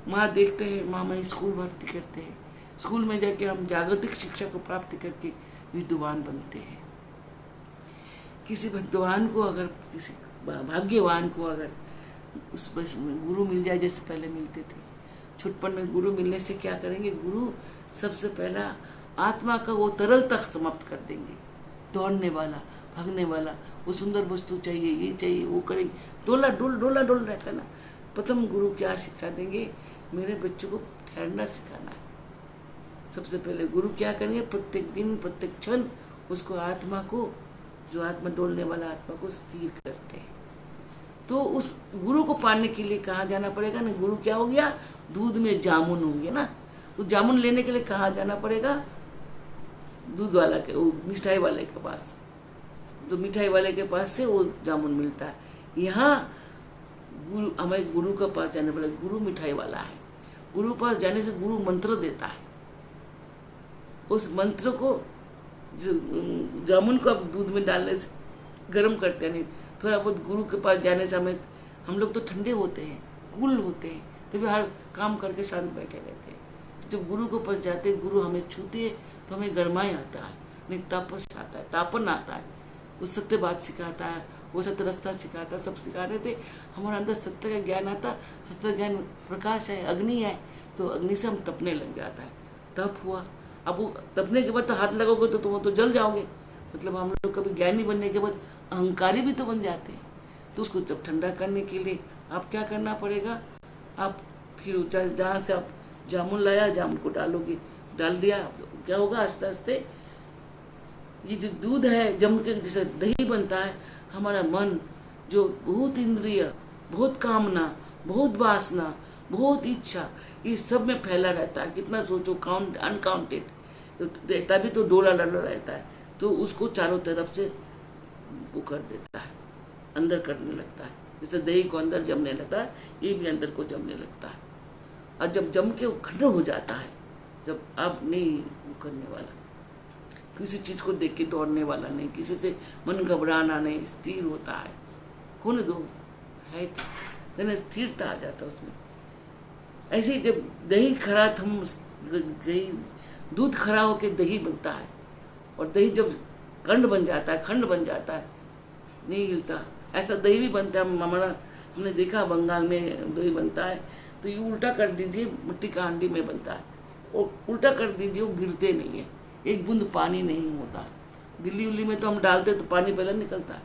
माँ देखते हैं, माँ हमें स्कूल भर्ती करते हैं, स्कूल में जाके हम जागतिक शिक्षा को प्राप्त करके विद्वान बनते हैं। किसी विद्वान को अगर, किसी भाग्यवान को अगर उस बस में गुरु मिल जाए जैसे पहले मिलते थे, छुटपन में गुरु मिलने से क्या करेंगे, गुरु सबसे पहला आत्मा का वो तरल तक समाप्त कर देंगे। दौड़ने वाला, भागने वाला, वो सुंदर वस्तु चाहिए, ये चाहिए, वो करेंगे, डोला डोल रहता ना। प्रथम गुरु क्या शिक्षा देंगे, मेरे बच्चों को ठहरना सिखाना है। सबसे पहले गुरु क्या करेंगे, प्रत्येक दिन प्रत्येक क्षण उसको आत्मा को, जो आत्मा डोलने वाला आत्मा को स्थिर करते हैं। तो उस गुरु को पाने के लिए कहाँ जाना पड़ेगा ना, गुरु क्या हो गया, दूध में जामुन हो गया ना। तो जामुन लेने के लिए कहाँ जाना पड़ेगा, दूध वाला के, वो मिठाई वाले के पास। तो मिठाई वाले के पास से वो जामुन मिलता है। यहाँ गुरु, हमें गुरु के पास जाने पड़ेगा। गुरु मिठाई वाला है, गुरु पास जाने से गुरु मंत्र देता है। उस मंत्र को, जामुन को आप दूध में डालने से गर्म करते नहीं, थोड़ा बहुत गुरु के पास जाने से हमें, हम लोग तो ठंडे होते हैं, कूल होते हैं, तभी हर काम करके शांत बैठे रहते हैं। तो जब गुरु के पास जाते हैं, गुरु हमें छूते हैं तो हमें गरमाई आता है, नहीं तापस आता है, तापन आता है। वो सत्य बात सिखाता है, वो सत्य रास्ता सिखाता है, सब सिखा रहे थे। हमारे अंदर सत्य का ज्ञान आता, सत्य ज्ञान प्रकाश है, अग्नि है, तो अग्नि से हम तपने लग जाता है। तप हुआ, अब वो तपने के बाद तो हाथ लगोगे तो तुम तो जल जाओगे। मतलब हम लोग कभी ज्ञानी बनने के बाद अहंकारी भी तो बन जाते हैं। तो उसको जब ठंडा करने के लिए आप क्या करना पड़ेगा, आप फिर जहाँ से आप जामुन लाया, जामुन को डालोगे, डाल दिया, तो क्या होगा, आस्ते आस्ते ये जो दूध है जम के जैसे दही बनता है, हमारा मन जो बहुत इंद्रिय, बहुत कामना, बहुत वासना, बहुत इच्छा, इस सब में फैला रहता है। कितना सोचो, काउंट अनकाउंटेड, तभी तो डोला डला रहता है। तो उसको चारों तरफ से वो कर देता है, अंदर करने लगता है। जैसे दही को अंदर जमने लगता है, ये भी अंदर को जमने लगता है। और जब जम के वो खंड हो जाता है, जब आप नहीं करने वाला, किसी चीज को देख के दौड़ने वाला नहीं, किसी से मन घबराना नहीं, स्थिर होता है। होने दो, है तो स्थिरता आ जाता है उसमें। ऐसे ही जब दही खरा, हम दही, दूध खरा होके दही बनता है, और दही जब खंड बन जाता है, खंड बन जाता है, नहीं हिलता। ऐसा दही भी बनता है, हमारा हमने देखा बंगाल में दही बनता है, तो ये उल्टा कर दीजिए, मिट्टी का हांडी में बनता है, और उल्टा कर दीजिए, वो गिरते नहीं है, एक बूंद पानी नहीं होता। दिल्ली उल्ली में तो हम डालते तो पानी पहले निकलता है।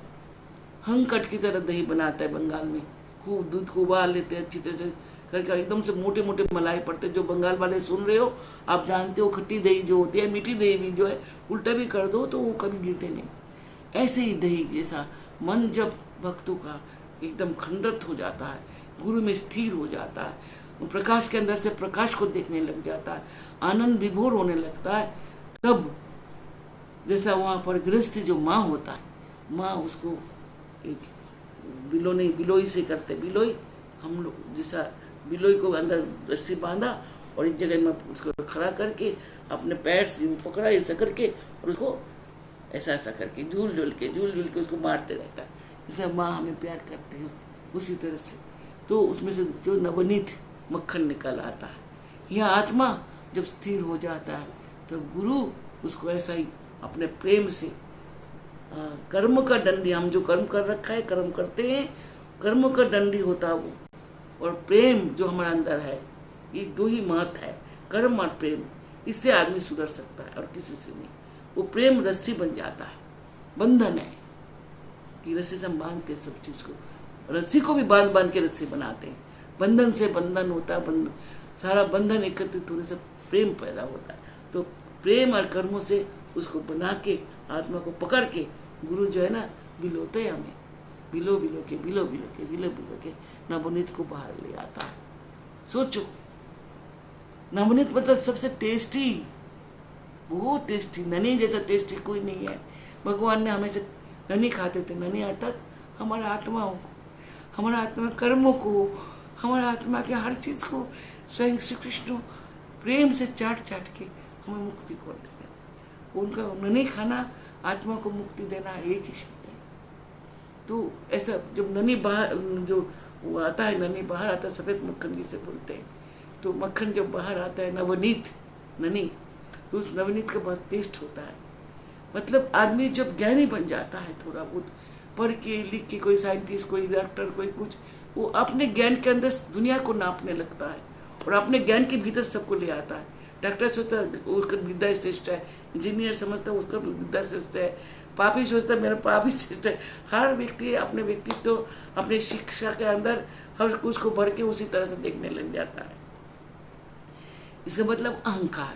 हंकट की तरह दही बनाता है बंगाल में, खूब दूध को उबाल लेते हैं अच्छी तरह से करके, एकदम से मोटे मोटे मलाई पड़ते। जो बंगाल वाले सुन रहे हो, आप जानते हो खट्टी दही जो होती है, मीठी दही भी जो है, उल्टा भी कर दो तो वो कभी गिरते नहीं। ऐसे ही दही जैसा मन जब भक्तों का एकदम खंडित हो जाता है, गुरु में स्थिर हो जाता है, प्रकाश के अंदर से प्रकाश को देखने लग जाता है, आनंद विभोर होने लगता है, तब जैसा वहाँ पर गृहस्थ जो माँ होता है, माँ उसको एक बिलोई से करते, बिलोई हम लोग जैसा बिलोई को अंदर रस्सी बांधा और एक जगह में उसको खड़ा करके अपने पैर से पकड़ा ऐसा करके, और उसको ऐसा ऐसा करके झूल झूल के उसको मारते रहता है। जैसे माँ हमें प्यार करते हैं उसी तरह से, तो उसमें से जो नवनीत मक्खन निकल आता है। यह आत्मा जब स्थिर हो जाता है तो गुरु उसको ऐसा ही अपने प्रेम से, कर्म का दंडी, हम जो कर्म कर रखा है, कर्म करते हैं, कर्म का दंडी होता है वो, और प्रेम जो हमारे अंदर है, ये दो ही महत्व है, कर्म और प्रेम। इससे आदमी सुधर सकता है और किसी से नहीं। वो प्रेम रस्सी बन जाता है, बंधन है कि रस्सी से हम बांधते सब चीज को, रस्सी को भी बांध बांध के रस्सी बनाते हैं। बंधन से बंधन होता है, बंधन, सारा बंधन एकत्रित होने से प्रेम पैदा होता है। तो प्रेम और कर्मों से उसको बना के, आत्मा को पकड़ के गुरु जो है ना, बिलोते हमें, बिलो के नवनीत को बाहर ले आता है। सोचो, नवनीत मतलब सबसे टेस्टी, बहुत टेस्टी, ननी जैसा टेस्टी कोई नहीं है। भगवान ने हमें से ननी खाते थे, ननी अर्थात हमारा आत्माओं को, हमारा आत्मा कर्मों को, हमारा आत्मा के हर चीज को स्वयं श्री कृष्ण प्रेम से चाट चाट के हमें मुक्ति को देना। उनका ननी खाना, आत्मा को मुक्ति देना एक ही शब्द है। तो ऐसा जब ननी बाहर जो वो आता है, ननी बाहर आता है, सफेद मक्खन जिसे बोलते हैं, तो मक्खन जब बाहर आता है नवनीत ननी, तो उस नवनीत का बहुत टेस्ट होता है। मतलब आदमी जब ज्ञानी बन जाता है, थोड़ा बहुत पढ़ के लिख के, कोई साइंटिस्ट, कोई डॉक्टर, कोई कुछ, वो अपने ज्ञान के अंदर दुनिया को नापने लगता है और अपने ज्ञान के भीतर सबको ले आता है। डॉक्टर सोचता है उसका विद्या श्रेष्ठ है, इंजीनियर समझता है उसका विद्या श्रेष्ठ है, पापी सोचता है मेरा पापी श्रेष्ठ है। हर व्यक्ति अपने व्यक्तित्व, अपने शिक्षा के अंदर हर कुछ को भर के उसी तरह से देखने लग जाता है। इसका मतलब अहंकार,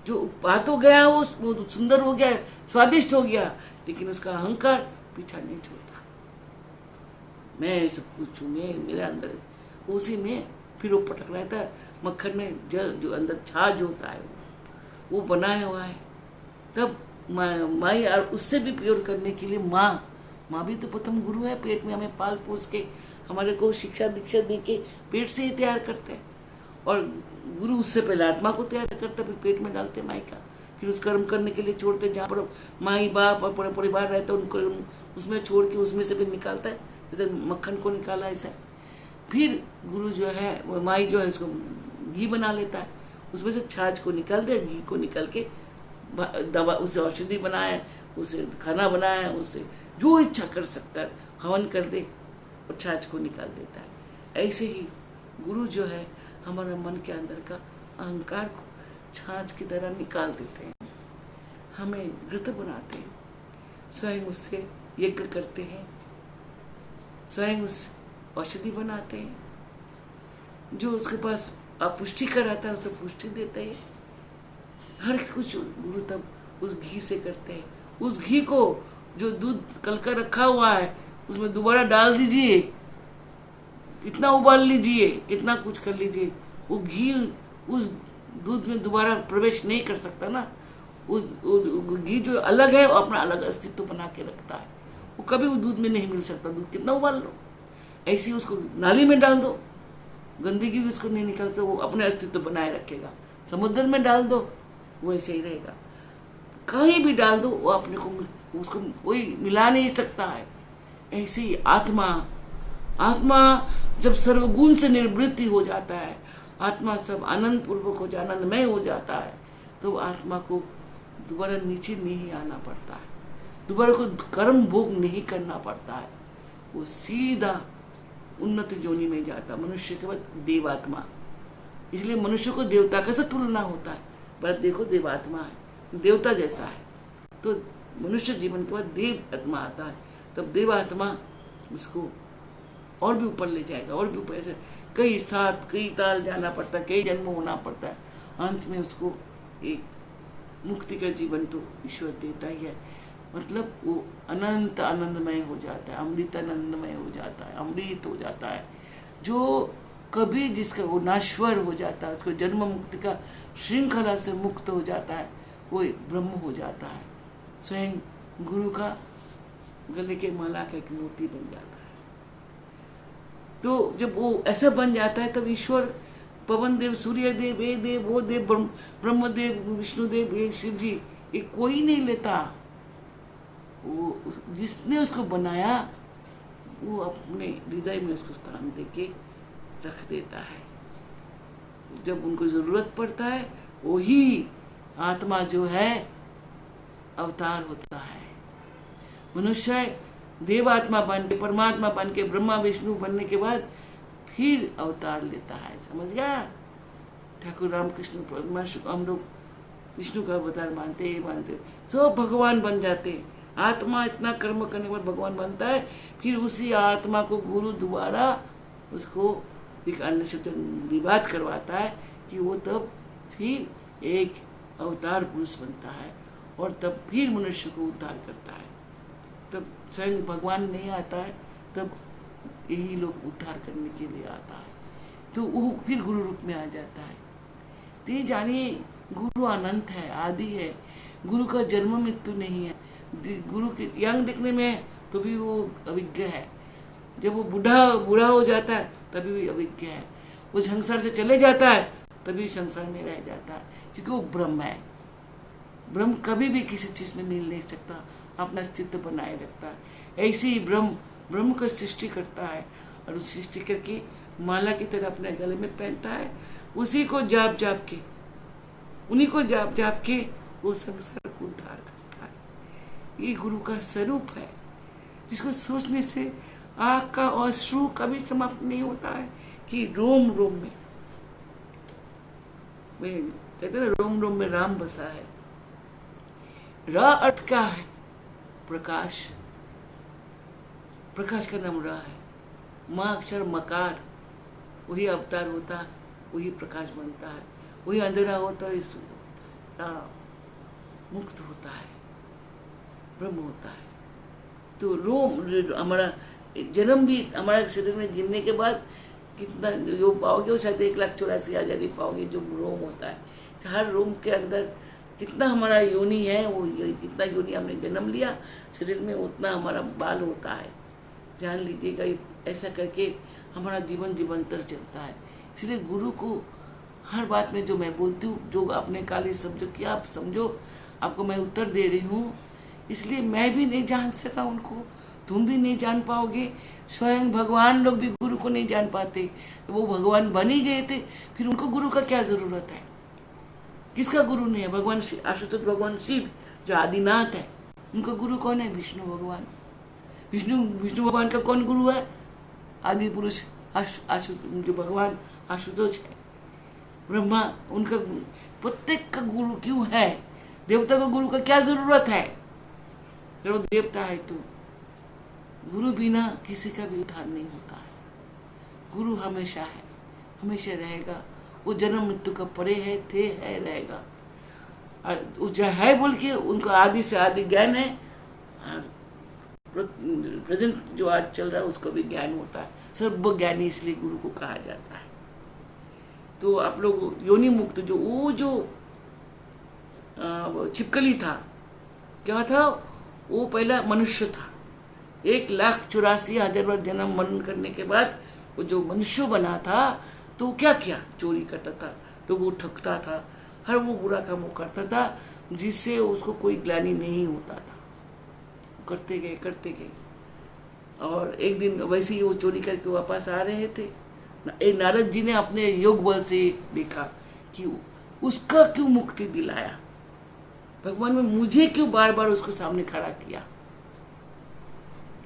जो पा तो गया वो सुंदर हो गया, स्वादिष्ट हो गया, लेकिन उसका अहंकार पीछा नहीं छोड़ता। मैं सब कुछ हूँ, मैं मेरे अंदर, उसी में फिर वो पटक रहता है। मक्खन में जो अंदर छाछ होता है वो बनाया हुआ है। तब माई और उससे भी प्योर करने के लिए माँ भी तो प्रथम गुरु है। पेट में हमें पाल पोस के, हमारे को शिक्षा दीक्षा दे के पेट से ही तैयार करते हैं, और गुरु उससे पहले आत्मा को तैयार करता, फिर पेट में डालते माई का, फिर उस कर्म करने के लिए छोड़ते। जहाँ पर माई बाप और पूरा परिवार रहता है उनको उसमें छोड़ के उसमें से भी निकालता है, जैसे मक्खन को निकाला ऐसा। फिर गुरु जो है, माई जो है उसको घी बना लेता है, उसमें से छाछ को निकाल दे, घी को निकाल के दवा, उसे औषधि बनाए, उसे खाना बनाए, उसे जो इच्छा कर सकता है हवन कर दे और छाछ को निकाल देता है। ऐसे ही गुरु जो है हमारे मन के अंदर का अहंकार को छाछ की तरह निकाल देते हैं, हमें घृत बनाते हैं, स्वयं उससे यज्ञ करते हैं, स्वयं उस औषधि बनाते हैं। जो उसके पास अपुष्टि कराता है उसे पुष्टि देते हैं। हर कुछ गुरु तब उस घी से करते हैं। उस घी को जो दूध कल का रखा हुआ है उसमें दोबारा डाल दीजिए, कितना उबाल लीजिए, कितना कुछ कर लीजिए, वो घी उस दूध में दोबारा प्रवेश नहीं कर सकता ना। उस घी जो अलग है वो अपना अलग अस्तित्व बना के रखता है, वो कभी उस दूध में नहीं मिल सकता। दूध कितना उबाल लो, ऐसे ही उसको नाली में डाल दो, गंदगी भी उसको नहीं निकलता, वो अपने अस्तित्व बनाए रखेगा। समुद्र में डाल दो वो ऐसे ही रहेगा, कहीं भी डाल दो वो अपने को, उसको कोई मिला नहीं सकता है। ऐसे ही आत्मा जब सर्वगुण से निवृत्ति हो जाता है, आत्मा सब आनंद पूर्वक हो जाए, आनंदमय हो जाता है, तो आत्मा को दोबारा नीचे नहीं आना पड़ता है, दोबारा को कर्म भोग नहीं करना पड़ता है, वो सीधा उन्नत योनि में जाता, मनुष्य के बाद देवात्मा। इसलिए मनुष्य को देवता कैसे तुलना होता है, पर देखो देवात्मा है, देवता जैसा है। तो मनुष्य जीवन के बाद देव आत्मा आता है, तब देवात्मा उसको और भी ऊपर ले जाएगा, और भी ऊपर, ऐसे कई साथ कई ताल जाना पड़ता है, कई जन्म होना पड़ता है, अंत में उसको एक मुक्ति का जीवन तो ईश्वर देता ही है। मतलब वो अनंत आनंदमय हो जाता है, अमृत आनंदमय हो जाता है, अमृत हो जाता है, जो कभी जिसका वो नाश्वर हो जाता है, उसको जन्म मुक्ति का श्रृंखला से मुक्त हो जाता है, वो ब्रह्म हो जाता है, स्वयं गुरु का गले के माला का एक मोती बन जाता है। तो जब वो ऐसा बन जाता है तब ईश्वर, पवन देव, सूर्य देव, ये देव, वो देव, ब्रह्मदेव, विष्णुदेव, ये शिव जी, ये कोई नहीं लेता। वो जिसने उसको बनाया वो अपने हृदय में उसको स्थान देके रख देता है। जब उनको जरूरत पड़ता है वही आत्मा जो है अवतार होता है। मनुष्य देवात्मा बन के, परमात्मा बन के, ब्रह्मा विष्णु बनने के बाद फिर अवतार लेता है, समझ गया। ठाकुर रामकृष्ण परमहंस, हम लोग विष्णु का अवतार मानते सब भगवान बन जाते हैं। आत्मा इतना कर्म करने पर भगवान बनता है, फिर उसी आत्मा को गुरु दोबारा उसको एक अन्य शब्द विवाद करवाता है कि वो तब फिर एक अवतार पुरुष बनता है और तब फिर मनुष्य को उद्धार करता है। तब स्वयं भगवान नहीं आता है, तब यही लोग उद्धार करने के लिए आता है, तो वो फिर गुरु रूप में आ जाता है। तो ये जानिए गुरु अनंत है, आदि है, गुरु का जन्म मृत्यु नहीं है। गुरु के यंग दिखने में तो भी वो अभिज्ञ है, जब वो बूढ़ा हो जाता है तभी भी अभिज्ञ है, वो संसार से चले जाता है तभी संसार में रह जाता है, क्योंकि वो ब्रह्म है। ब्रह्म कभी भी किसी चीज में मिल नहीं सकता, अपना अस्तित्व बनाए रखता है। ऐसे ही ब्रह्म का सृष्टि करता है और उस सृष्टि करके माला की तरह अपने गले में पहनता है उसी को जाप जाप के, उन्हीं को जाप जाप के वो संसार को उद्धार करता है। ये गुरु का स्वरूप है, जिसको सोचने से आँख का अश्रु कभी समाप्त नहीं होता है कि रोम रोम में, वे कहते हैं रोम रोम में राम बसा है। रा अर्थ क्या है? प्रकाश। प्रकाश का नाम रा है। माँ अक्षर मकार, वही अवतार होता है, वही प्रकाश बनता है, वही अंधेरा होता है, सूर्य होता है, राम मुक्त होता है, ब्रह्म होता है। तो रोम, हमारा जन्म भी हमारे शरीर में गिरने के बाद कितना जो पाओगे वो शायद 1,84,000 ही पाओगे जो रोम होता है। हर रोम के अंदर कितना हमारा योनि है, वो कितना योनि हमने जन्म लिया शरीर में, उतना हमारा बाल होता है। जान लीजिएगा, ऐसा करके हमारा जीवन जीवंतर चलता है। इसलिए गुरु को हर बात में जो मैं बोलती हूँ, जो आपने काली समझो किया, आप समझो, आपको मैं उत्तर दे रही हूँ। इसलिए मैं भी नहीं जान सका उनको, तुम भी नहीं जान पाओगे, स्वयं भगवान लोग भी गुरु को नहीं जान पाते। वो भगवान बन ही गए थे, फिर उनको गुरु का क्या जरूरत है? किसका गुरु नहीं है? भगवान आशुतोष भगवान शिव जो आदिनाथ है, उनका गुरु कौन है? विष्णु भगवान। विष्णु भगवान का कौन गुरु है? आदि पुरुष जो भगवान आशुतोष है, ब्रह्मा, उनका प्रत्येक का गुरु क्यों है? देवता का गुरु का क्या जरूरत है? वो देवता है तो गुरु बिना किसी का भी उद्धार नहीं होता है। गुरु हमेशा है, हमेशा रहेगा। वो जन्म मृत्यु का परे है, थे, है, रहेगा। वो जो है बोल के उनका आदि से आदि ज्ञान है, और प्रेजेंट जो आज चल रहा है उसको भी ज्ञान होता है। सर्वज्ञानी इसलिए गुरु को कहा जाता है। तो आप लोग योनि मुक्त जो वो जो छिपकली था, क्या था? वो पहला मनुष्य था। 1,84,000 बार जन्म मरण करने के बाद वो जो मनुष्य बना था, तो क्या किया? चोरी करता था, लोगों को ठगता था, हर वो बुरा काम वो करता था जिससे उसको कोई ग्लानि नहीं होता था। करते गए और एक दिन वैसे ही वो चोरी करके वापस आ रहे थे। नारद जी ने अपने योग बल से देखा कि उसका क्यों मुक्ति दिलाया, भगवान ने मुझे क्यों बार बार उसको सामने खड़ा किया,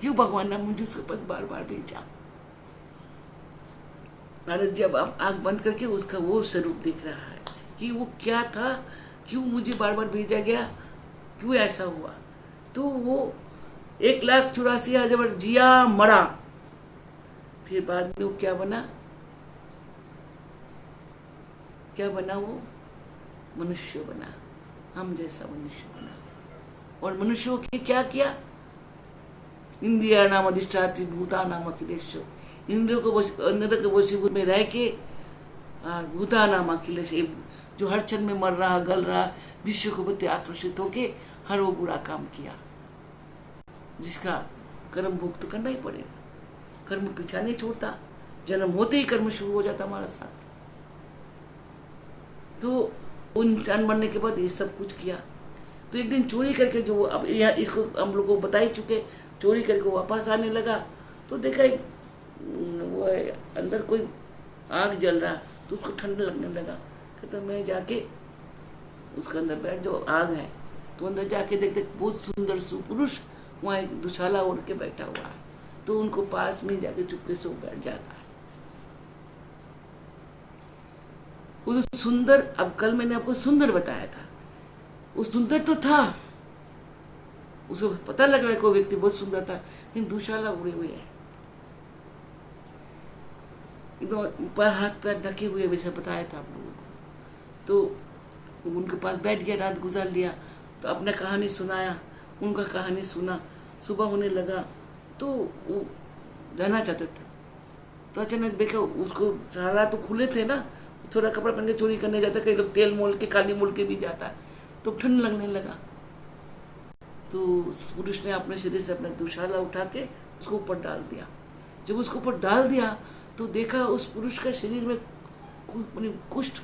क्यों भगवान ने मुझे उसके पास बार बार भेजा। नारद जी अब आंख बंद करके उसका वो स्वरूप देख रहा है कि वो क्या था, क्यों मुझे बार बार भेजा गया, क्यों ऐसा हुआ। तो वो 1,84,000 बार जिया, मरा, फिर बाद में वो क्या बना? वो मनुष्य बना, हम जैसा मनुष्य बना। और मनुष्यों के क्या किया? इंद्रिया नाम अधिष्ठाती भूता नाम अखिलेश, इंद्रियों को अंदर के वशीभूत में रह के भूता नाम अखिलेश, जो हर क्षण में मर रहा, गल रहा, विश्व के प्रति आकर्षित होके हर वो बुरा काम किया, जिसका कर्म भोग तो करना ही पड़ेगा। कर्म पीछा नहीं छोड़ता, जन्म होते ही कर्म शुरू हो जाता हमारा साथ। तो वो इंसान बनने के बाद ये सब कुछ किया। तो एक दिन चोरी करके, जो अब यहाँ इसको हम लोग को बता ही चुके, चोरी करके वापस आने लगा तो देखा वो अंदर कोई आग जल रहा, तो उसको ठंड लगने लगा। कहता मैं जाके उसके अंदर बैठ, जो आग है, तो अंदर जाके देखते बहुत सुंदर सुपुरुष वहाँ एक दुशाला ओढ़ के बैठा हुआ है। तो उनको पास में जाके चुपके से बैठ जाता है। वो तो सुंदर, अब कल मैंने आपको सुंदर बताया था, वो सुंदर तो था, उसको पता लग रहा है कोई व्यक्ति बहुत सुंदर था, लेकिन दुशाला उड़े हुए है, एकदम पर हाथ पैर ढके हुए, वैसे बताया था आप लोगों को। तो उनके पास बैठ गया, रात गुजार लिया, तो अपने कहानी सुनाया, उनका कहानी सुना। सुबह होने लगा तो वो जाना चाहते थे, तो अचानक देखा उसको, सारा तो खुले थे ना, थोड़ा कपड़ा पहन के चोरी करने जाता, कई लोग तेल मोल के, काली मोल के भी जाता है, तो ठंड लगने लगा। तो पुरुष ने अपने शरीर से अपना दुशाला उठा के उसको ऊपर डाल दिया। जब उसको ऊपर डाल दिया तो देखा उस पुरुष का शरीर में कुष्ठ,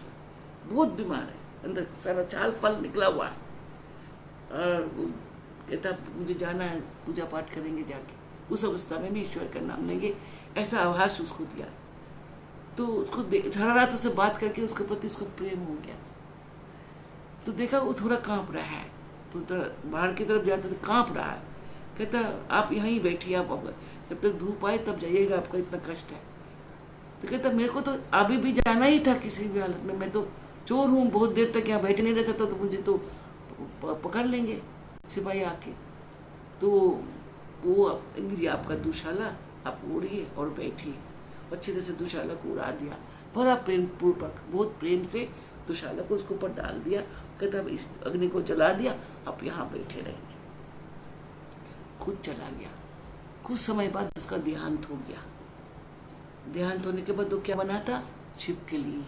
बहुत बीमार है, अंदर सारा चाल पल निकला हुआ है। और कहता मुझे जाना है, पूजा पाठ करेंगे जाके, उस अवस्था में भी ईश्वर का नाम लेंगे, ऐसा आभास उसको दिया। तो उसको सारा रात उससे बात करके उसके प्रति उसको प्रेम हो गया। तो देखा वो थोड़ा कांप रहा है, तो बाहर की तरफ जाता तो कांप रहा है। कहता आप यहीं बैठिए, आप जब तक धूप आए तब जाइएगा, आपका इतना कष्ट है। तो कहता मेरे को तो अभी भी जाना ही था किसी भी हालत में, मैं तो चोर हूँ, बहुत देर तक यहाँ बैठ नहीं रह सकता, तो मुझे तो पकड़ लेंगे सिपाही आके। तो वो आपका दुशाला, आप उड़िए और बैठिए। अच्छी तरह से दुशाला को उड़ा दिया, बड़ा प्रेम पूर्वक, बहुत प्रेम से दुशाला को उसके ऊपर डाल दिया। कहता अब इस अग्नि को जला दिया, आप यहाँ बैठे रहेंगे। खुद चला गया। कुछ समय बाद उसका देहांत हो गया। देहांत होने के बाद वो क्या बना था? छिपकली।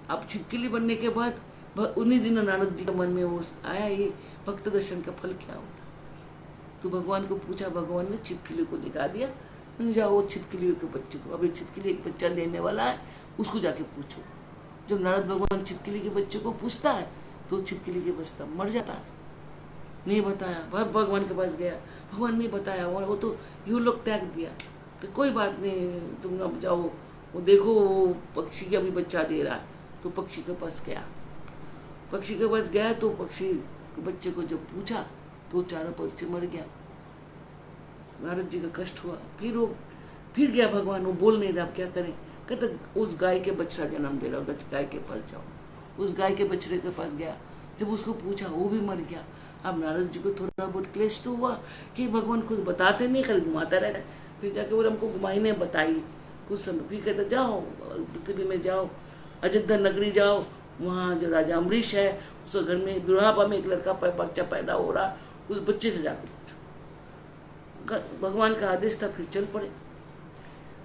अब छिपकली बनने के बाद उन्हीं दिनों नारद जी के मन में वो आया, ये भक्त दर्शन का फल क्या होता। तो भगवान को पूछा, भगवान ने छिपकली को दिखा दिया, जाओ वो छिपकली के बच्चे को, अभी छिपकली एक बच्चा देने वाला है, उसको जाके पूछो। जब नारद भगवान छिपकली के बच्चे को पूछता है तो छिपकली के बच्चा मर जाता है। नहीं बताया, भगवान के पास गया, भगवान नहीं बताया, वो तो यू लोग त्याग दिया। तो कोई बात नहीं, तुम अब जाओ, वो देखो वो पक्षी का भी बच्चा दे रहा है। तो पक्षी के पास गया, पक्षी के पास गया तो पक्षी के बच्चे को जब पूछा तो चारों पक्षी मर गया। नारद जी का कष्ट हुआ। फिर गया भगवान, वो बोल नहीं रहा, अब क्या करें। कहते उस गाय के बछड़ा जन्म दे रहा होगा, गाय के पास जाओ। उस गाय के बछड़े के पास गया, जब उसको पूछा वो भी मर गया। अब नारद जी को थोड़ा बहुत क्लेश तो हुआ कि भगवान खुद बताते नहीं, खाली घुमाता रहता है। फिर जाके बोले हमको घुमाई ने बताई कुछ समय। फिर कहते जाओ पृथ्वी में जाओ, अयोध्या नगरी जाओ, वहाँ जो राजा अम्बरीश है उसके घर में बुढ़ापा में एक लड़का बच्चा पैदा हो रहा, उस बच्चे से जाकर पूछो। भगवान का आदेश था, फिर चल पड़े।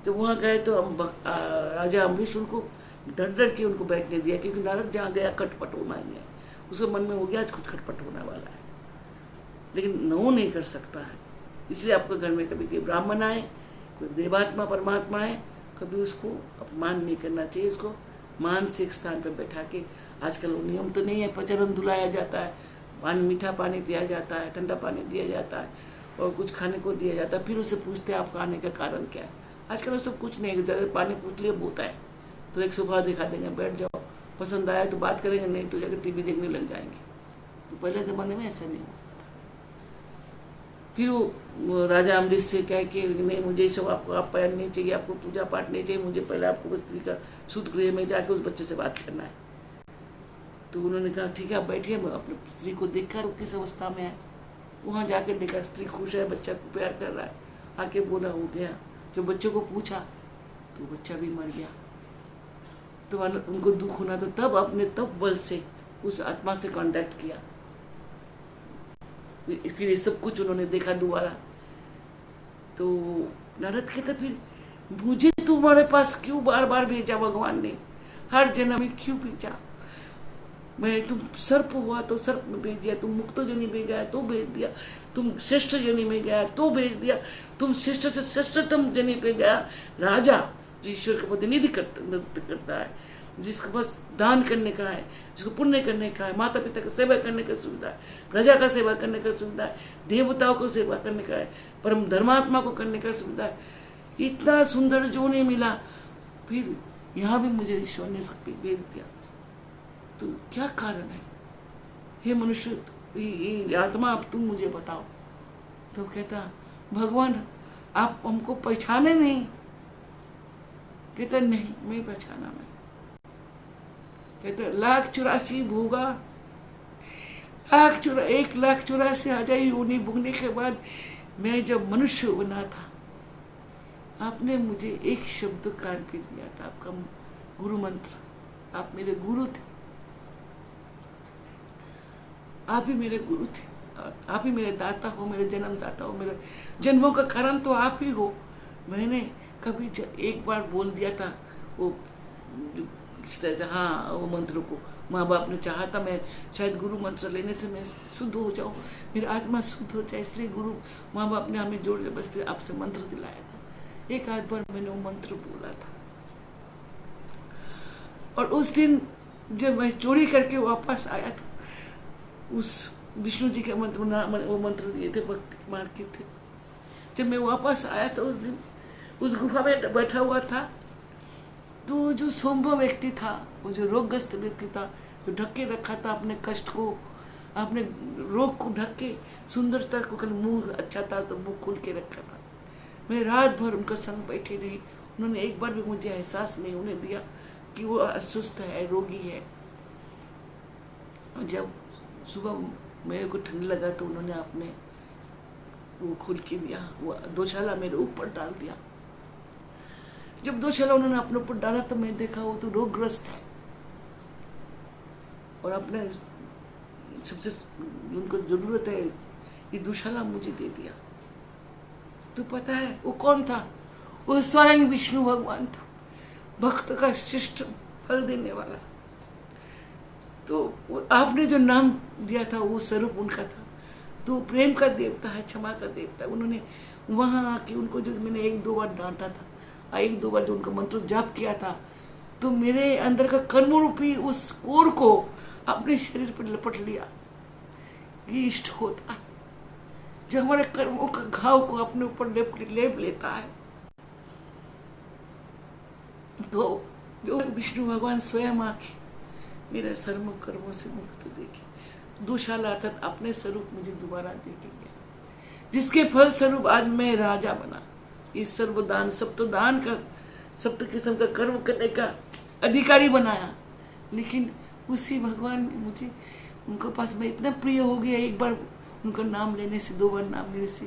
जब वहाँ गए तो राजा अम्बरीश उनको डर के उनको बैठने दिया, क्योंकि नारद जहाँ गया खटपट होना ही है। उसके मन में हो गया आज कुछ खटपट होने वाला है, लेकिन नो नहीं कर सकता है। इसलिए आपके घर में कभी कोई ब्राह्मण आए, कोई देवात्मा परमात्मा आए, कभी उसको अपमान नहीं करना चाहिए। उसको मानसिक स्थान पर बैठा के, आजकल वो नियम तो नहीं है, प्रचलन धुलाया जाता है, पानी मीठा पानी दिया जाता है, ठंडा पानी दिया जाता है और कुछ खाने को दिया जाता है। फिर उससे पूछते हैं आपका आने का कारण क्या है। आजकल वो सब कुछ नहीं, ज़्यादा पानी पूछ लिया बहुत है तो एक सोफा दिखा देंगे, बैठ जाओ, पसंद आया तो बात करेंगे, नहीं तो जाकर टीवी देखने लग जाएंगे। तो पहले ज़माने में ऐसा नहीं हुआ। फिर वो राजा अम्बरीश से कह के नहीं, मुझे सब आपको आप पैर नहीं चाहिए, आपको पूजा पाठ नहीं चाहिए, मुझे पहले आपको स्त्री का शुद्ध गृह में जाकर उस बच्चे से बात करना है। तो उन्होंने कहा ठीक है आप बैठिए, मैं अपनी स्त्री को देखा तो किस अवस्था में है। वहाँ जाकर देखा स्त्री खुश है, बच्चा को प्यार कर रहा है, आके बोला हो गया। जो बच्चे को पूछा तो बच्चा भी मर गया। तो उनको दुख होना, तो तब अपने तब बल से उस आत्मा से कांटेक्ट किया। फिर ये सब कुछ उन्होंने देखा दोबारा। तो नारद कहता फिर मुझे तुम्हारे पास क्यों बार बार भेजा भगवान ने, हर जन्म में क्यों भेजा। मैं तुम सर्प हुआ तो सर्प में भेज दिया, तुम मुक्त जनी में गया तो भेज दिया, तुम श्रेष्ठ जनी में गया तो भेज दिया, तुम श्रेष्ठ से श्रेष्ठतम जनी पे गया, राजा जो ईश्वर का प्रतिनिधि करता है, जिसके पास दान करने का है, जिसको पुण्य करने का है, माता पिता का सेवा करने का सुविधा है, प्रजा का सेवा करने का सुविधा है, देवताओं को सेवा करने का है, परम धर्मात्मा को करने का सुविधा है। इतना सुंदर जो नहीं मिला, फिर यहाँ भी मुझे ईश्वर ने भेज दिया। तो क्या कारण है हे मनुष्य, ये आत्मा अब तुम मुझे बताओ। तो कहता भगवान आप हमको पहचाने नहीं। कहता नहीं मैं पहचाना। मैं कहता 1,84 भोगा, 1,84 हजार योनि भोगने के बाद मैं जब मनुष्य बना था, आपने मुझे एक शब्द कान पे दिया था, आपका गुरु मंत्र। आप मेरे गुरु थे, आप ही मेरे गुरु थे, और आप ही मेरे दाता हो, मेरे जन्मदाता हो, मेरे जन्मों का कारण तो आप ही हो। मैंने कभी एक बार बोल दिया था वो हाँ वो मंत्र को, माँ बाप ने चाहा था मैं शायद गुरु मंत्र लेने से मैं शुद्ध हो जाऊँ, मेरी आत्मा शुद्ध हो जाए, इसलिए गुरु माँ बाप ने हमें जोर जबरदस्ती आपसे मंत्र दिलाया था। एक आध बार मैंने वो मंत्र बोला था, और उस दिन जब मैं चोरी करके वापस आया था, उस विष्णु जी के मंत्र वो मंत्र दिए थे, भक्ति मार के थे। जब मैं वापस आया था उस दिन उस गुफा में बैठा हुआ था, तो जो सोम्भ व्यक्ति था, वो जो रोगग्रस्त व्यक्ति था, जो ढक के रखा था अपने कष्ट को, अपने रोग को ढक के, सुंदरता को, कल मुंह अच्छा था तो मुंह खोल के रखा था। मैं रात भर उनका संग बैठी रही, उन्होंने एक बार भी मुझे एहसास नहीं होने दिया कि वो अस्वस्थ है, रोगी है। जब सुबह मेरे को ठंड लगा तो उन्होंने अपने वो खोल के दिया, वो दोशाला मेरे ऊपर डाल दिया। जब दोशाला उन्होंने अपने ऊपर डाला तो मैं देखा वो तो रोगग्रस्त है, और अपने सबसे उनको जरूरत है ये दोशाला मुझे दे दिया। तो पता है वो कौन था? वो स्वयं विष्णु भगवान था, भक्त का श्रेष्ठ फल देने वाला। तो आपने जो नाम दिया था वो स्वरूप उनका था। तो प्रेम का देवता है, क्षमा का देवता है। उन्होंने वहां आके उनको जो मैंने एक दो बार डांटा था, एक दो बार जो उनका मंत्र जाप किया था, तो मेरे अंदर का कर्म रूपी उस कोर को अपने शरीर पर लपट लिया। ये इष्ट होता है जो हमारे कर्मों का घाव को अपने ऊपर लेप लेता है। तो जो विष्णु भगवान स्वयं आके मेरे सर्व कर्मों से मुक्त देखे, दोशाला अर्थात अपने स्वरूप मुझे दोबारा देके गया, जिसके फल स्वरूप आज मैं राजा बना। इस सर्वदान सप्तदान का, सप्त किस्म का कर्म करने का अधिकारी बनाया। लेकिन उसी भगवान ने मुझे, उनके पास मैं इतना प्रिय हो गया एक बार उनका नाम लेने से, दो बार नाम लेने से,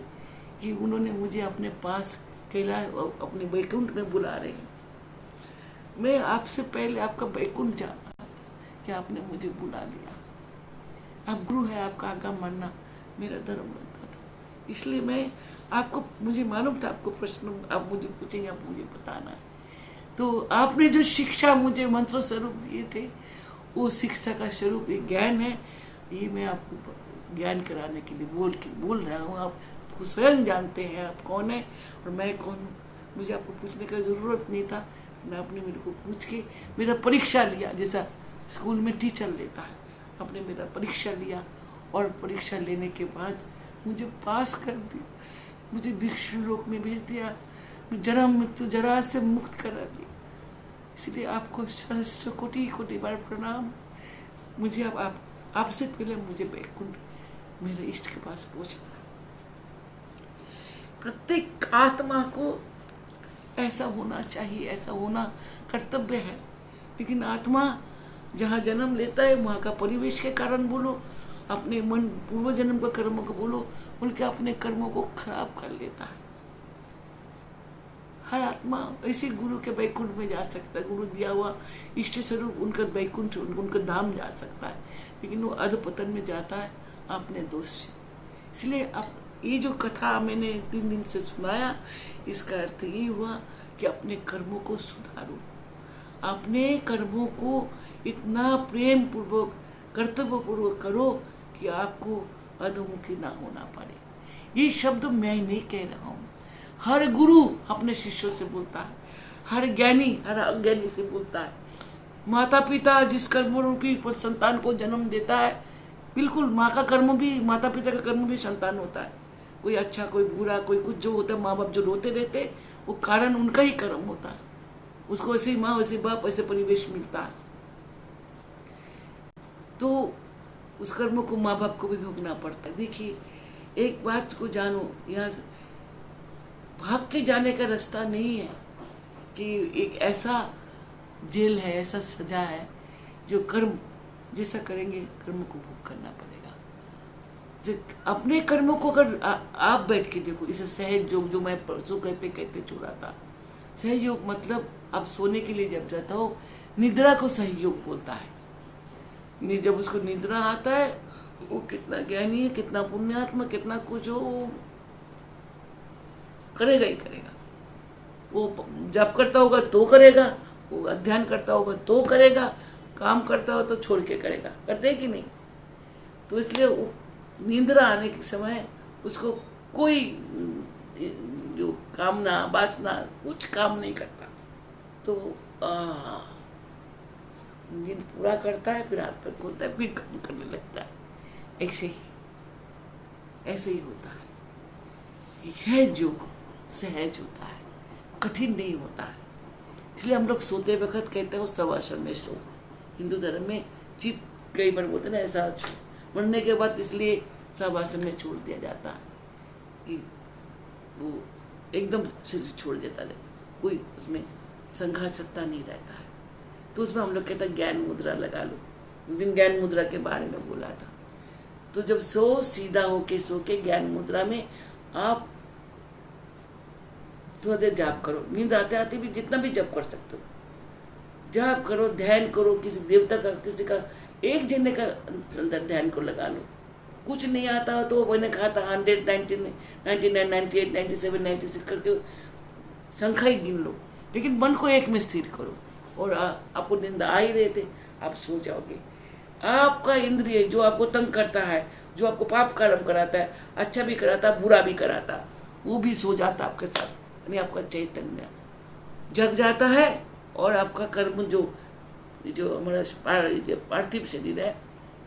कि उन्होंने मुझे अपने पास कैलाश अपने वैकुंठ में बुला रहे हैं। मैं आपसे पहले आपका वैकुंठ जाना था कि आपने मुझे बुला लिया। आप गुरु है, आपका आज्ञा मानना मेरा धर्म बनता था। इसलिए मैं आपको, मुझे मालूम था आपको प्रश्न आप मुझे पूछेंगे, आप मुझे बताना है। तो आपने जो शिक्षा मुझे मंत्र स्वरूप दिए थे, वो शिक्षा का स्वरूप ये ज्ञान है। ये मैं आपको ज्ञान कराने के लिए बोल रहा हूँ। आप तो स्वयं जानते हैं आप कौन है और मैं कौन हूँ। मुझे आपको पूछने का ज़रूरत नहीं था, लेकिन आपने मेरे को पूछ के मेरा परीक्षा लिया, जैसा स्कूल में टीचर लेता है। आपने मेरा परीक्षा लिया और परीक्षा लेने के बाद मुझे पास कर दिया, मुझे भिक्षु लोक में भेज दिया, जन्म मृत्यु जरा से मुक्त करा दिया। इसलिए आपको सहस्त्र कोटि कोटि बार प्रणाम। मुझे अब आपसे पहले मुझे वैकुंठ मेरे इष्ट के पास पहुंचना है। प्रत्येक आत्मा को ऐसा होना चाहिए, ऐसा होना कर्तव्य है। लेकिन आत्मा जहाँ जन्म लेता है वहाँ का परिवेश के कारण बोलो, अपने मन पूर्व जन्म का कर्मों को बोलो, बल्कि अपने कर्मों को खराब कर लेता है। हर आत्मा ऐसे गुरु के वैकुंठ में जा सकता है, गुरु दिया हुआ इष्ट स्वरूप उनका वैकुंठ, उनका धाम जा सकता है, लेकिन वो अधपतन में जाता है अपने दोष से। इसलिए आप ये जो कथा मैंने 3 दिन से सुनाया, इसका अर्थ ये हुआ कि अपने कर्मों को सुधारो, अपने कर्मों को इतना प्रेम पूर्वक कर्तव्य पूर्वक करो कि आपको अधोमुखी ना होना पड़े। ये शब्द मैं नहीं कह रहा हूँ, हर गुरु अपने शिष्यों से बोलता है, हर ज्ञानी हर अज्ञानी से बोलता है। माता पिता जिस कर्म रूपी संतान को जन्म देता है, बिल्कुल माँ का कर्म भी, माता पिता का कर्म भी संतान होता है। कोई अच्छा कोई बुरा कोई कुछ जो होता है, माँ बाप जो रोते रहते वो कारण उनका ही कर्म होता है। उसको ऐसे ही माँ वैसे बाप ऐसे परिवेश मिलता है, तो उस कर्म को माँ बाप को भी भोगना पड़ता है। देखिए एक बात को जानो, यहाँ भाग के जाने का रास्ता नहीं है कि एक ऐसा जेल है, ऐसा सजा है जो कर्म जैसा करेंगे कर्म को भोग करना पड़ेगा। अपने कर्मों को अगर आप बैठ के देखो, इसे सहज योग जो मैं परसों कहते छोड़ा था, सहज योग मतलब आप सोने के लिए जब जाता हो, निद्रा को सही योग बोलता है। जब उसको निद्रा आता है, वो कितना ज्ञानी है, कितना पुण्यात्मा, कितना कुछ हो, वो करेगा ही करेगा। वो जब करता होगा तो करेगा, वो अध्ययन करता होगा तो करेगा, काम करता हो तो छोड़ के करेगा, करते कि नहीं। तो इसलिए निंद्रा आने के समय उसको कोई जो कामना वासना कुछ काम नहीं करता, तो नींद पूरा करता है, फिर हाथ पैर खोलता है, फिर काम करने लगता है। ऐसे ही होता है। सहज योग सहज होता है, कठिन नहीं होता है। इसलिए हम लोग सोते वक्त कहते हैं वो शवासन में सो। हिंदू धर्म में चित कई बार बोलते ना ऐसा मरने के बाद इसलिए शवासन में छोड़ दिया जाता है कि वो एकदम शरीर छोड़ देता है, कोई उसमें संघात सत्ता नहीं रहता है। तो उसमें हम लोग कहते हैं ज्ञान मुद्रा लगा लो। उस दिन ज्ञान मुद्रा के बारे में बोला था। तो जब सो सीधा होके सो के ज्ञान मुद्रा में आप थोड़ा देर जाप करो, नींद आते आते भी जितना भी जप कर सकते हो जाप करो, ध्यान करो, किसी देवता का किसी का एक जने का अंदर ध्यान को लगा लो। कुछ नहीं आता हो तो मैंने कहा था 100, 99, 98, 97, 96 करके संख्या ही गिन लो, लेकिन मन को एक में स्थिर करो और आपको नींद आ ही रहे थे, आप सो जाओगे। आपका इंद्रिय जो आपको तंग करता है, जो आपको पाप कर्म कराता है, अच्छा भी कराता है बुरा भी कराता, वो भी सो जाता आपके साथ, यानी आपका चैतन्य जग जाता है और आपका कर्म जो हमारा पार्थिव शरीर है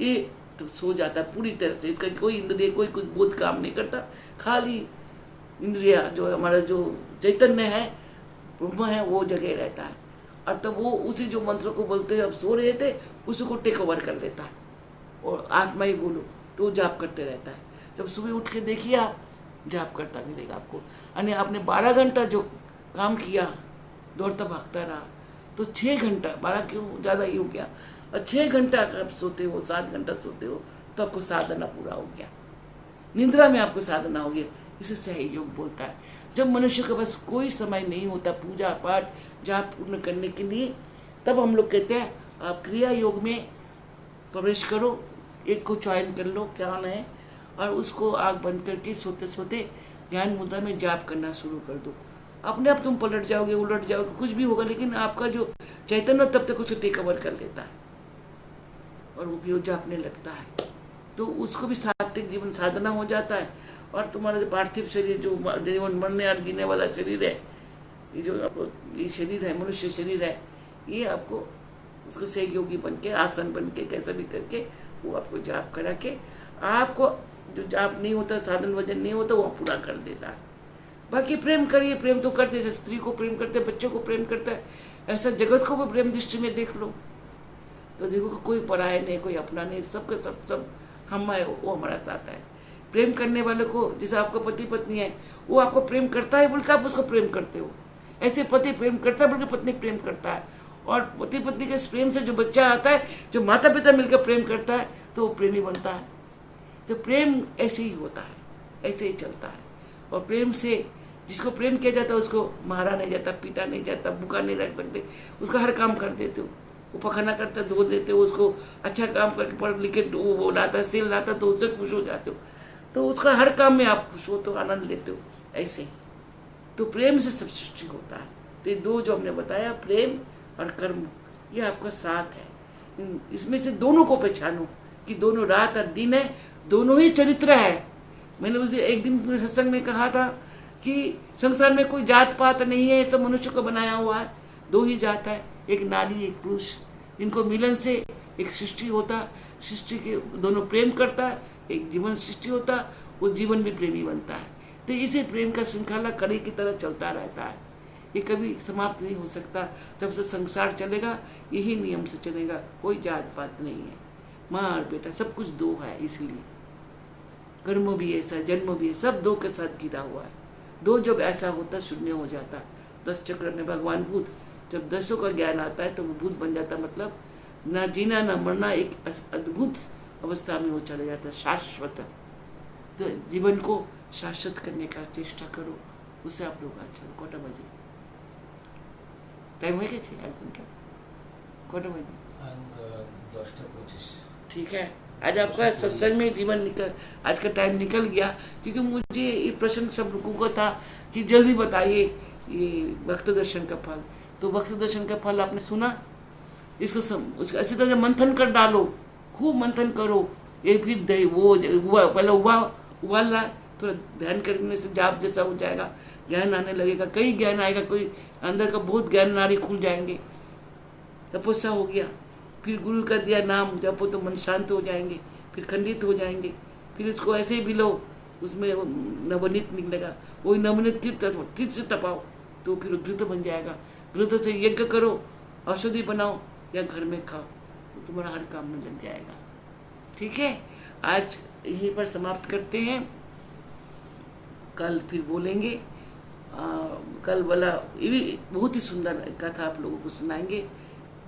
ये तो सो जाता है पूरी तरह से। इसका कोई इंद्रिय कोई कुछ बोध काम नहीं करता, खाली इंद्रिय जो हमारा जो चैतन्य है ब्रह्म है वो जगह रहता है। और तब वो उसी जो मंत्र को बोलते हुए अब सो रहे थे उसी को टेक ओवर कर लेता है और आत्मा ही बोलो तो वो जाप करते रहता है। जब सुबह उठ के देखिए आप जाप करता मिलेगा आपको, यानी आपने 12 घंटा जो काम किया दौड़ता भागता रहा तो 6 घंटा, 12 क्यों ज़्यादा ही हो गया, और 6 घंटा अगर आप सोते हो 7 घंटा सोते हो तो आपको साधना पूरा हो गया, निद्रा में आपको साधना हो गया। इसे सही योग बोलता है। जब मनुष्य के पास कोई समय नहीं होता पूजा पाठ जाप पूर्ण करने के लिए, तब हम लोग कहते हैं आप क्रिया योग में प्रवेश करो, एक को चयन कर लो क्या है और उसको आँख बंद करके सोते सोते ज्ञान मुद्रा में जाप करना शुरू कर दो। अपने आप तुम पलट जाओगे, उलट जाओगे, कुछ भी होगा, लेकिन आपका जो चैतन्य तब तक उसे टेक ओवर कर लेता है और वो भी जापने लगता है। तो उसको भी सात्विक जीवन साधना हो जाता है। और तुम्हारा जो पार्थिव शरीर जो जीवन मरने और जीने वाला शरीर है, ये जो आपको ये शरीर है मनुष्य शरीर है, ये आपको उसको सहयोगी बन के आसन बन के कैसा भी करके वो आपको जाप करा के आपको जो जाप नहीं होता साधन वजन नहीं होता वो पूरा कर देता है। बाकी प्रेम करिए, प्रेम तो करते जैसे स्त्री को प्रेम करते बच्चों को प्रेम करता है, ऐसा जगत को भी प्रेम दृष्टि में देख लो तो देखो कोई पराया नहीं कोई अपना नहीं, सबके सब हम है वो हमारा साथ है। प्रेम करने वाले को जैसे आपका पति पत्नी है वो आपको प्रेम करता है बोल के आप उसको प्रेम करते हो, ऐसे पति प्रेम करता है बोल के पत्नी प्रेम करता है। और पति पत्नी के प्रेम से जो बच्चा आता है, जो माता पिता मिलकर प्रेम करता है तो वो प्रेमी बनता है। तो प्रेम ऐसे ही होता है, ऐसे ही चलता है। और प्रेम से जिसको प्रेम किया जाता है उसको मारा नहीं जाता, पीटा नहीं जाता, भूखा नहीं रख सकते, उसका हर काम कर देते हो। वो पखाना करता धो देते हो, उसको अच्छा काम करके पढ़ लिख के वो लाता सेल लाता तो उससे खुश हो जाते हो, तो उसका हर काम में आप खुश हो तो आनंद लेते हो। ऐसे ही तो प्रेम से सब सृष्टि होता है। तो ये दो जो हमने बताया प्रेम और कर्म, ये आपका साथ है। इसमें से दोनों को पहचानो कि दोनों रात और दिन है, दोनों ही चरित्र है। मैंने उस दिन एक दिन सत्संग में कहा था कि संसार में कोई जात पात नहीं है, सब मनुष्य को बनाया हुआ है। दो ही जात है, एक नारी एक पुरुष, इनको मिलन से एक सृष्टि होता, सृष्टि के दोनों प्रेम करता है, एक जीवन सृष्टि होता, वो जीवन भी प्रेमी बनता है। तो इसे प्रेम का श्रृंखला कड़ी की तरह चलता रहता है, ये कभी समाप्त नहीं हो सकता। जब से संसार चलेगा यही नियम से चलेगा, कोई जात पात नहीं है, माँ और बेटा सब कुछ दो है। इसलिए कर्म भी ऐसा जन्म भी है, सब दो के साथ घिरा हुआ है। दो जब ऐसा होता शून्य हो जाता। 10 चक्र में भगवान बुद्ध जब 10 का ज्ञान आता है तो वो भूत बन जाता, मतलब ना जीना ना मरना एक अद्भुत अवस्था में वो चले जाता, शाश्वत। तो जीवन को शाश्वत करने का चेष्टा करो, उससे आप लोग अच्छा। कोटा बजे टाइम हो गया 6 घंटा, कोटा बजे 10:25। ठीक है। आज आपका सत्संग में जीवन निकल, आज का टाइम निकल गया, क्योंकि मुझे ये प्रश्न सब लोगों का था कि जल्दी बताइए ये भक्त दर्शन का फल। तो भक्त दर्शन का फल आपने सुना, इसको उसको अच्छी तरह मंथन कर डालो, खूब मंथन करो। ये फिर दही वो पहले उबालना, थोड़ा ध्यान करने से जाप जैसा हो जाएगा, ज्ञान आने लगेगा, कई ज्ञान आएगा, कोई अंदर का बहुत ज्ञान नारी खुल जाएंगे, तपस्या हो गया। फिर गुरु का दिया नाम जपो तो मन शांत हो जाएंगे, फिर खंडित हो जाएंगे, फिर उसको ऐसे ही भी लो, उसमें नवनीत निकलेगा, वही नवनीत तीर्थ से तपाओ तो फिर घृत बन जाएगा। विरोधों से यज्ञ करो, औषधि बनाओ या घर में खाओ, तो तुम्हारा हर काम में लग जाएगा। ठीक है, आज यहीं पर समाप्त करते हैं, कल फिर बोलेंगे। कल वाला ये भी बहुत ही सुंदर कथा आप लोगों को सुनाएंगे,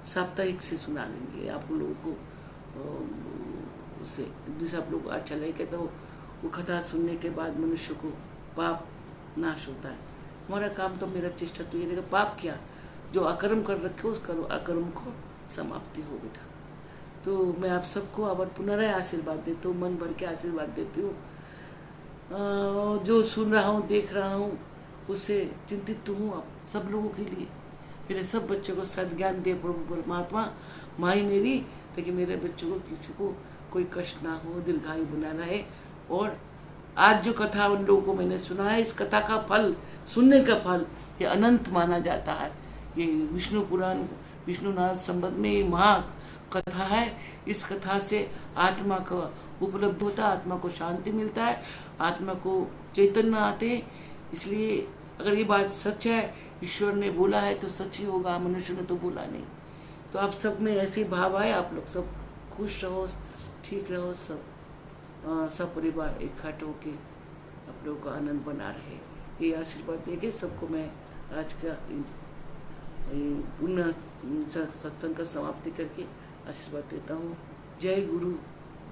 साप्ताहिक से सुना देंगे आप लोगों को। उससे जिसे आप लोग को अच्छा लगे तो वो कथा सुनने के बाद मनुष्य को पाप नाश होता है। हमारा काम तो, मेरा चेष्टा तो ये रहेगा, पाप क्या जो अकर्म कर रखे हो उस अकर्म को समाप्ति हो बेटा। तो मैं आप सबको अब पुनः आशीर्वाद देती हूँ, मन भर के आशीर्वाद देती हूँ। जो सुन रहा हूँ, देख रहा हूँ, उससे चिंतित तो हूँ आप सब लोगों के लिए। मेरे सब बच्चों को सद्ज्ञान दे प्रभु परमात्मा माई मेरी, ताकि मेरे बच्चों को किसी को कोई कष्ट ना हो, दीर्घायु बना रहे। और आज जो कथा उन लोगों को मैंने सुना है, इस कथा का फल, सुनने का फल ये अनंत माना जाता है। ये विष्णु पुराण, विष्णु नारद संबंध में ये महा कथा है। इस कथा से आत्मा का उपलब्ध होता है, आत्मा को शांति मिलता है, आत्मा को चैतन्य आते हैं। इसलिए अगर ये बात सच है, ईश्वर ने बोला है तो सच ही होगा, मनुष्य ने तो बोला नहीं। तो आप सब में ऐसे भाव आए, आप लोग सब खुश रहो, ठीक रहो, सब परिवार इकट्ठे होके आप लोगों का आनंद बना रहे। ये आशीर्वाद देके सबको मैं आज का पुनः सत्संग का समाप्ति करके आशीर्वाद देता हूँ। जय गुरु,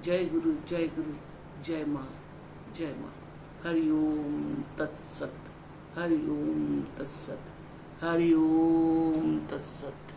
जय गुरु, जय गुरु, जय माँ, जय माँ। हरि ओम तत्सत, हरि ओम तत्सत, हरि ओम तत्सत।